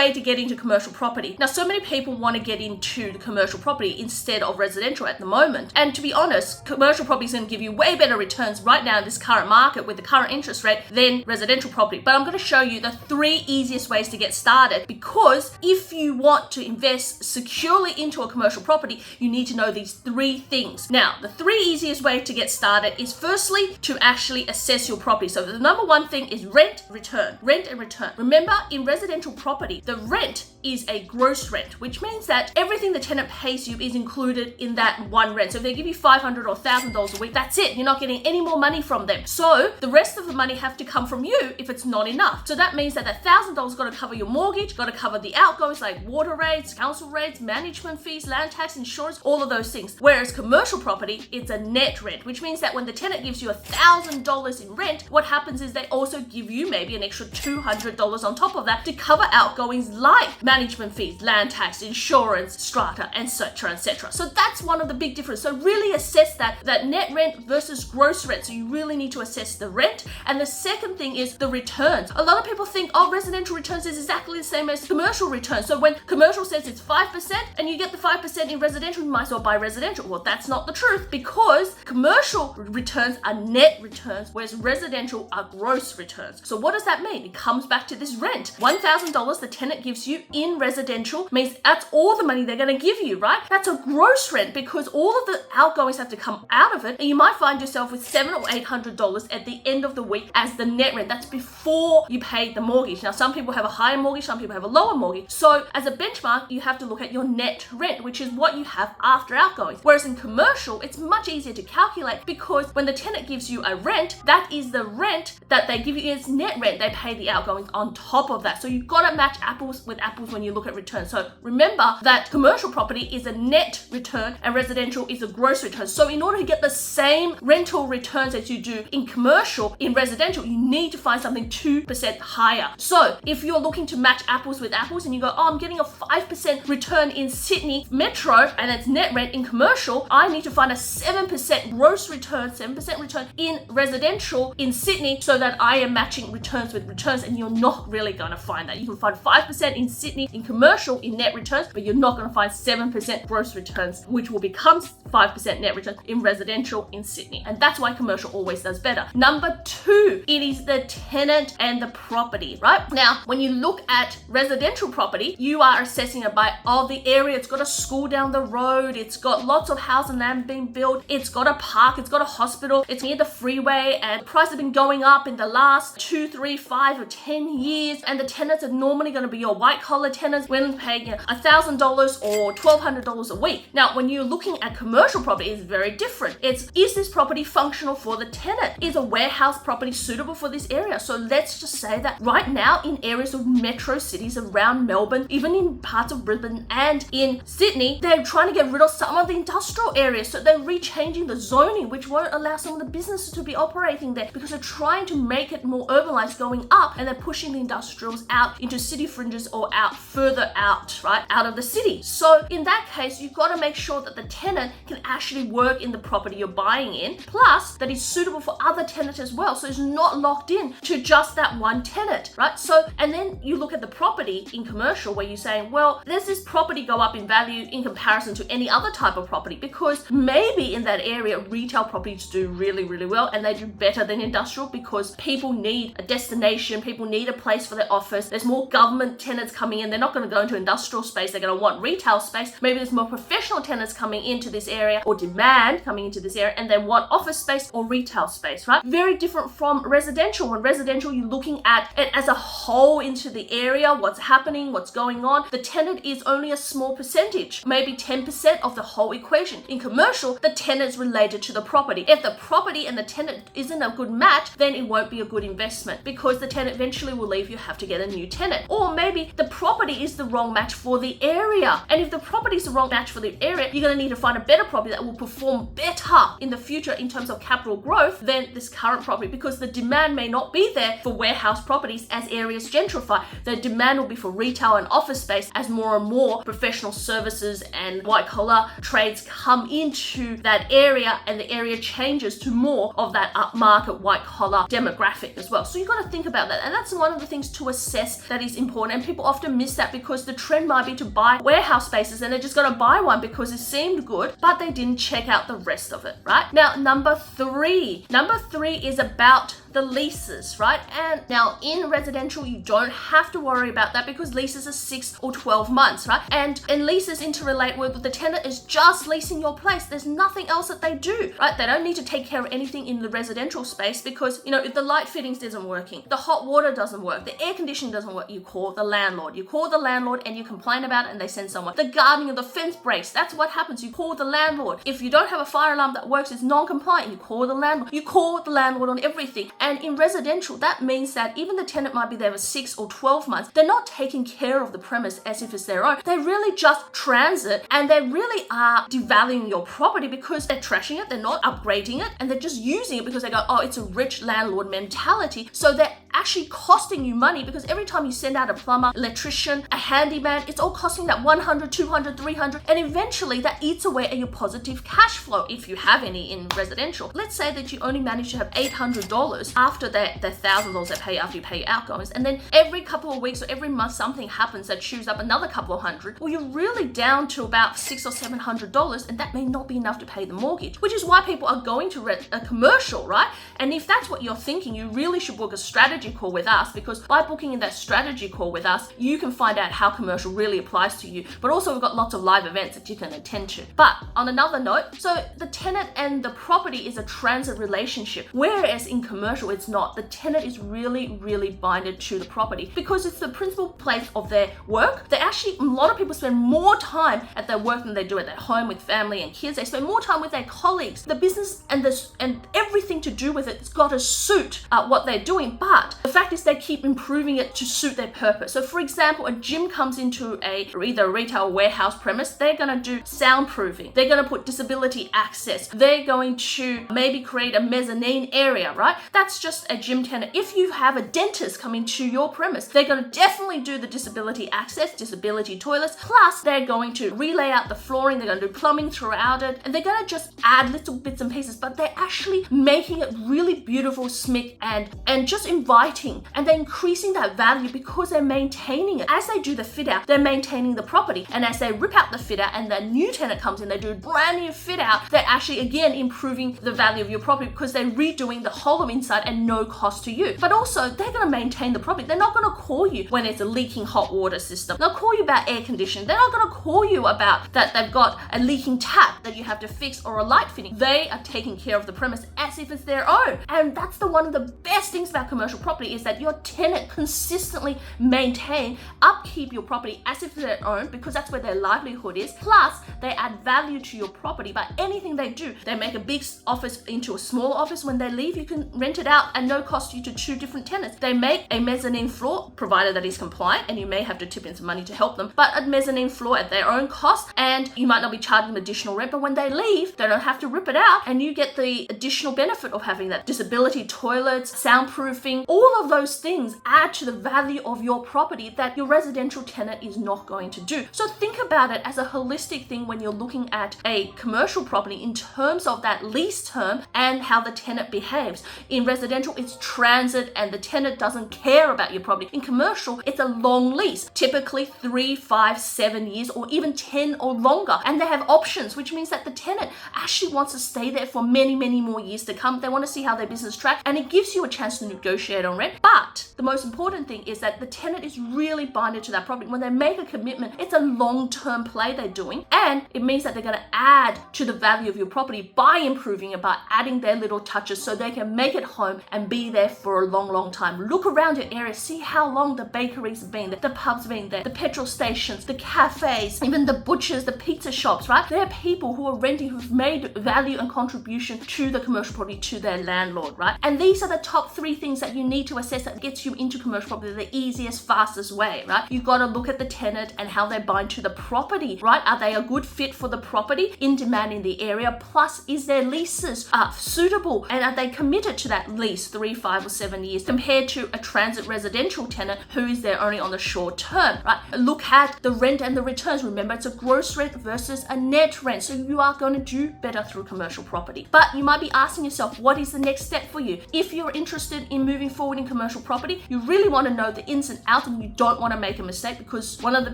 way to get into commercial property. Now, so many people want to get into the commercial property instead of residential at the moment. And to be honest, commercial property is going to give you way better returns right now in this current market with the current interest rate than residential property. But I'm going to show you the 3 easiest ways to get started, because if you want to invest securely into a commercial property, you need to know these 3 things. Now, the 3 easiest ways to get started is firstly to actually assess your property. So the number 1 thing is rent, return. Rent and return. Remember, in residential property, the rent is a gross rent, which means that everything the tenant pays you is included in that one rent. So if they give you $500 or $1,000 a week, that's it. You're not getting any more money from them. So the rest of the money have to come from you if it's not enough. So that means that $1,000 got to cover your mortgage, got to cover the outgoings like water rates, council rates, management fees, land tax, insurance, all of those things. Whereas commercial property, it's a net rent, which means that when the tenant gives you $1,000 in rent, what happens is they also give you maybe an extra $200 on top of that to cover outgoings like management fees, land tax, insurance, strata, etc., etc. So that's one of the big differences. So really assess that net rent versus gross rent. So you really need to assess the rent. And the second thing is the returns. A lot of people think, oh, residential returns is exactly the same as commercial returns. So when commercial says it's 5% and you get the 5% in residential, you might as well buy residential. Well, that's not the truth, because commercial returns are net returns, whereas residential are gross returns. So what does that mean? It comes back to this rent. $1,000 the tenant gives you in residential means that's all the money they're going to give you, right? That's a gross rent, because all of the outgoings have to come out of it, and you might find yourself with $700 or $800 at the end of the week as the net rent. That's before you pay the mortgage. Now, some people have a higher mortgage, some people have a lower mortgage. So as a benchmark, you have to look at your net rent, which is what you have after outgoings. Whereas in commercial, it's much easier to calculate, because when the tenant gives you a rent, that is the rent that they give you as net rent. They pay the outgoings on top of that. So you've got to match apples with apples when you look at returns. So remember that commercial property is a net return and residential is a gross return. So in order to get the same rental returns as you do in commercial, in residential, you need to find something 2% higher. So if you're looking to match apples with apples and you go, oh, I'm getting a 5% return in Sydney Metro and it's net rent in commercial, I need to find a 7% gross return, 7% return in residential in Sydney, so that I am matching returns with returns, and you're not really going to find that. You can find 5% in Sydney in commercial in net returns, but you're not going to find 7% gross returns, which will become 5% net return in residential in Sydney. And that's why commercial always does better. Number 2, it is the tenant and the property, right? Now, when you look at residential property, you are assessing it by, oh, the area, it's got a school down the road, it's got lots of house and land being built, it's got a park, it's got a hospital, it's near the freeway, and prices have been going up in the last 2, 3, 5 or 10 years, and the tenants are normally going to be your white collar tenants, willing to pay $1,000 or $1,200 a week. Now, when you're looking at commercial property, it's very different. Is this property functional for the tenant? Is a warehouse property suitable for this area? So let's just say that right now in areas of metro cities around Melbourne, even in parts of Brisbane and in Sydney, they're trying to get rid of some of the industrial areas. So they're rechanging the zoning, which won't allow some of the businesses to be operating there, because they're trying to make it more urbanized going up, and they're pushing the industrials out into city fringes or out further out, right, out of the city. So in that case, you've got to make sure that the tenant can actually work in the property you're buying in, plus that is suitable for other tenants as well. So it's not locked in to just that one tenant, right? So, and then you look at the property in commercial where you're saying, well, does this property go up in value in comparison to any other type of property? Because maybe in that area, retail properties do really, really well, and they do better than industrial, because people need a destination, people need a place for their office. There's more government tenants coming in. They're not going to go into industrial space. They're going to want retail space. Maybe there's more professional tenants coming into this area, or demand coming into this area, and they want office space or retail space, right? Very different from residential. When residential, you're looking at it as a whole into the area, what's happening, what's going on. The tenant is only a small percentage, maybe 10% of the whole equation. In commercial, the tenant is related to the property. If the property and the tenant isn't a good match, then it won't be a good investment, because the tenant eventually will leave. You have to get a new tenant. Or maybe the property is the wrong match for the area. And if the property is the wrong match for the area, you're going to need to find a better property that will perform better in the future in terms of capital growth than this current property, because the demand may not be there for warehouse properties as areas gentrify. The demand will be for retail and office space as more and more professional services and white collar trades come into that area, and the area changes to more of that upmarket white collar demographic as well. So you've got to think about that, and that's one of the things to assess that is important. and people often miss that because the trend might be to buy warehouse spaces and they're just going to buy one because it seemed good, but they didn't check out the rest of it, right? Now, number three is about the leases, right? And now in residential, you don't have to worry about that because leases are 6 or 12 months, right? And leases interrelate with the tenant is just leasing your place. There's nothing else that they do, right? They don't need to take care of anything in the residential space because, if the light fittings isn't working, the hot water doesn't work, the air conditioning doesn't work, you call the landlord. You call the landlord and you complain about it and they send someone. The gardening of the fence breaks, that's what happens. You call the landlord. If you don't have a fire alarm that works, it's non-compliant, you call the landlord. You call the landlord on everything. And in residential, that means that even the tenant might be there for 6 or 12 months, they're not taking care of the premise as if it's their own. They really just transit and they really are devaluing your property because they're trashing it, they're not upgrading it, and they're just using it because they go, oh, it's a rich landlord mentality. So they're actually costing you money because every time you send out a plumber, electrician, a handyman, it's all costing that 100, 200, 300, and eventually that eats away at your positive cash flow if you have any in residential. Let's say that you only manage to have $800 after the $1,000 they pay after you pay your outgoings, and then every couple of weeks or every month something happens that chews up another couple of hundred. Well, you're really down to about $600 or $700, and that may not be enough to pay the mortgage, which is why people are going to a commercial, right? And if that's what you're thinking, you really should book a strategy call with us, because by booking in that strategy call with us, you can find out how commercial really applies to you. But also we've got lots of live events that you can attend to. But on another note, so the tenant and the property is a transit relationship, whereas in commercial it's not. The tenant is really, really binded to the property because it's the principal place of their work. They actually, a lot of people spend more time at their work than they do at their home with family and kids. They spend more time with their colleagues. The business and everything to do with it's got to suit what they're doing. But the fact is they keep improving it to suit their purpose. So for example, a gym comes into either a retail or warehouse premise, they're going to do soundproofing. They're going to put disability access. They're going to maybe create a mezzanine area, right? That's just a gym tenant. If you have a dentist come into your premise, they're going to definitely do the disability access, disability toilets, plus they're going to relay out the flooring, they're going to do plumbing throughout it, and they're going to just add little bits and pieces, but they're actually making it really beautiful, smick, and just inviting, and they're increasing that value because they're maintaining it. As they do the fit out, they're maintaining the property, and as they rip out the fit out and the new tenant comes in, they do a brand new fit out, they're actually again improving the value of your property because they're redoing the whole of inside and no cost to you. But also they're going to maintain the property. They're not going to call you when it's a leaking hot water system. They'll call you about air conditioning. They're not going to call you about that they've got a leaking tap that you have to fix or a light fitting. They are taking care of the premise as if it's their own. And that's one of the best things about commercial property is that your tenant consistently maintain, upkeep your property as if it's their own because that's where their livelihood is. Plus, they add value to your property by anything they do. They make a big office into a small office. When they leave, you can rent it out and no cost you to 2 different tenants. They make a mezzanine floor, provided that is compliant, and you may have to tip in some money to help them, but a mezzanine floor at their own cost, and you might not be charging them additional rent, but when they leave, they don't have to rip it out, and you get the additional benefit of having that disability toilets, soundproofing. All of those things add to the value of your property that your residential tenant is not going to do. So think about it as a holistic thing when you're looking at a commercial property in terms of that lease term and how the tenant behaves. In residential, it's transit and the tenant doesn't care about your property. In commercial, it's a long lease, typically 3, 5, 7 years, or even 10 or longer. And they have options, which means that the tenant actually wants to stay there for many, many more years to come. They want to see how their business tracks, and it gives you a chance to negotiate on rent. But the most important thing is that the tenant is really binded to that property. When they make a commitment, it's a long-term play they're doing, and it means that they're going to add to the value of your property by improving it, by adding their little touches so they can make it home and be there for a long, long time. Look around your area, see how long the bakeries have been there, the pubs have been there, the petrol stations, the cafes, even the butchers, the pizza shops, right? There are people who are renting who've made value and contribution to the commercial property, to their landlord, right? And these are the top 3 things that you need to assess that gets you into commercial property the easiest, fastest way, right? You've got to look at the tenant and how they bind to the property, right? Are they a good fit for the property, in demand in the area? Plus, is their leases suitable, and are they committed to that lease 3, 5, or 7 years compared to a transit residential tenant who is there only on the short term, right? Look at the rent and the returns. Remember, it's a gross rent versus a net rent, so you are going to do better through commercial property. But you might be asking yourself, what is the next step for you? If you're interested in moving forward forward in commercial property, you really want to know the ins and outs, and you don't want to make a mistake, because one of the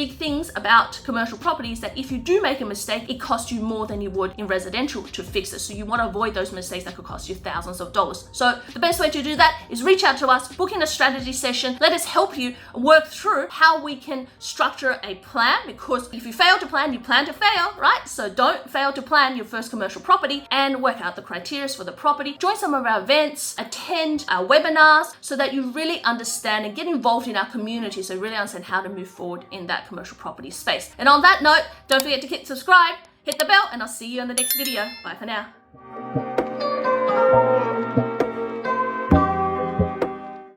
big things about commercial property is that if you do make a mistake, it costs you more than you would in residential to fix it. So you want to avoid those mistakes that could cost you thousands of dollars. So the best way to do that is reach out to us, book in a strategy session, let us help you work through how we can structure a plan, because if you fail to plan, you plan to fail, right? So don't fail to plan your first commercial property, and work out the criteria for the property. Join some of our events, attend our webinars, so that you really understand and get involved in our community, so you really understand how to move forward in that commercial property space. And on that note, don't forget to hit subscribe, hit the bell, and I'll see you in the next video. Bye for now.